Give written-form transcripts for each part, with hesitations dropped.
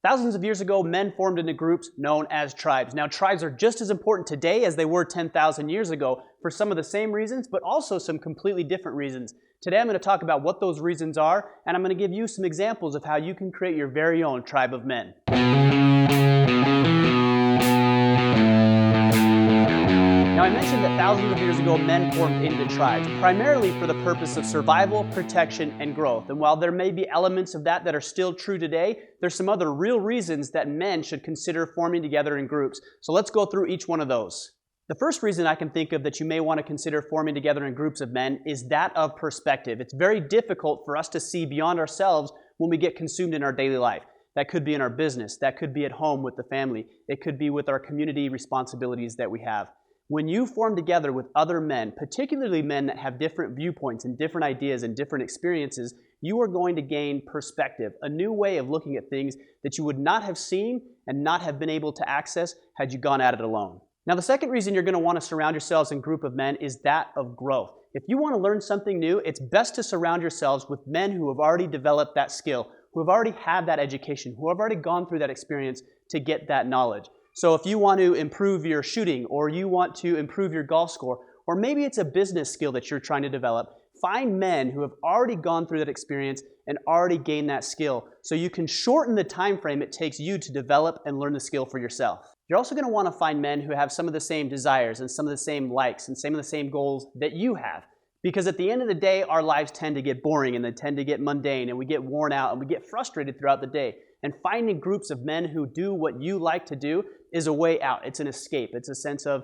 Thousands of years ago, men formed into groups known as tribes. Now, tribes are just as important today as they were 10,000 years ago for some of the same reasons, but also some completely different reasons. Today, I'm going to talk about what those reasons are, and I'm going to give you some examples of how you can create your very own tribe of men. Now, I mentioned that thousands of years ago, men formed into tribes, primarily for the purpose of survival, protection, and growth. And while there may be elements of that are still true today, there's some other real reasons that men should consider forming together in groups. So let's go through each one of those. The first reason I can think of that you may want to consider forming together in groups of men is that of perspective. It's very difficult for us to see beyond ourselves when we get consumed in our daily life. That could be in our business. That could be at home with the family. It could be with our community responsibilities that we have. When you form together with other men, particularly men that have different viewpoints and different ideas and different experiences, you are going to gain perspective, a new way of looking at things that you would not have seen and not have been able to access had you gone at it alone. Now, the second reason you're going to want to surround yourselves in a group of men is that of growth. If you want to learn something new, it's best to surround yourselves with men who have already developed that skill, who have already had that education, who have already gone through that experience to get that knowledge. So if you want to improve your shooting, or you want to improve your golf score, or maybe it's a business skill that you're trying to develop, find men who have already gone through that experience and already gained that skill so you can shorten the time frame it takes you to develop and learn the skill for yourself. You're also going to want to find men who have some of the same desires and some of the same likes and some of the same goals that you have. Because at the end of the day, our lives tend to get boring and they tend to get mundane and we get worn out and we get frustrated throughout the day. And finding groups of men who do what you like to do is a way out. It's an escape. It's a sense of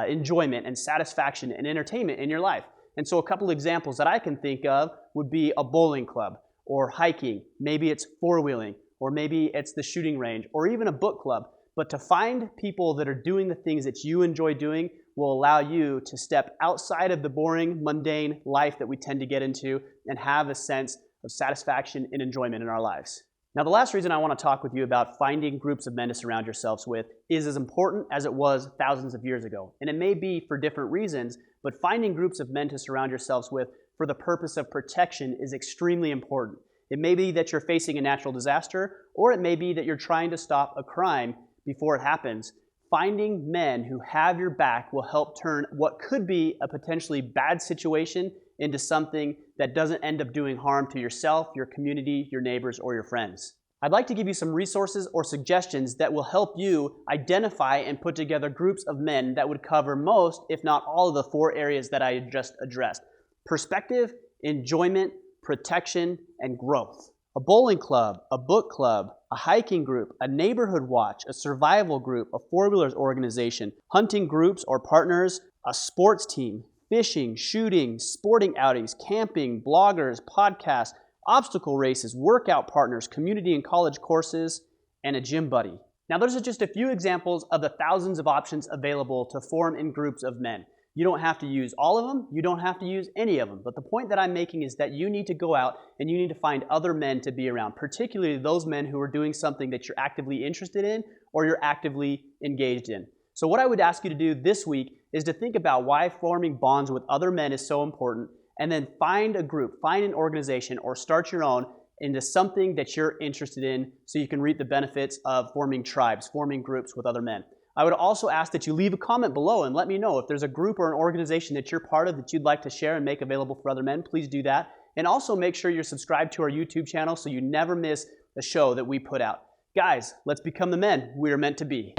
enjoyment and satisfaction and entertainment in your life. And so a couple of examples that I can think of would be a bowling club or hiking. Maybe it's four-wheeling, or maybe it's the shooting range, or even a book club. But to find people that are doing the things that you enjoy doing will allow you to step outside of the boring, mundane life that we tend to get into and have a sense of satisfaction and enjoyment in our lives. Now, the last reason I want to talk with you about finding groups of men to surround yourselves with is as important as it was thousands of years ago. And it may be for different reasons, but finding groups of men to surround yourselves with for the purpose of protection is extremely important. It may be that you're facing a natural disaster, or it may be that you're trying to stop a crime before it happens. Finding men who have your back will help turn what could be a potentially bad situation into something that doesn't end up doing harm to yourself, your community, your neighbors, or your friends. I'd like to give you some resources or suggestions that will help you identify and put together groups of men that would cover most, if not all, of the four areas that I just addressed: perspective, enjoyment, protection, and growth. A bowling club, a book club, a hiking group, a neighborhood watch, a survival group, a four-wheelers organization, hunting groups or partners, a sports team, fishing, shooting, sporting outings, camping, bloggers, podcasts, obstacle races, workout partners, community and college courses, and a gym buddy. Now, those are just a few examples of the thousands of options available to form in groups of men. You don't have to use all of them. You don't have to use any of them. But the point that I'm making is that you need to go out and you need to find other men to be around, particularly those men who are doing something that you're actively interested in or you're actively engaged in. So what I would ask you to do this week is to think about why forming bonds with other men is so important, and then find a group, find an organization, or start your own into something that you're interested in so you can reap the benefits of forming tribes, forming groups with other men. I would also ask that you leave a comment below and let me know if there's a group or an organization that you're part of that you'd like to share and make available for other men. Please do that. And also make sure you're subscribed to our YouTube channel so you never miss a show that we put out. Guys, let's become the men we are meant to be.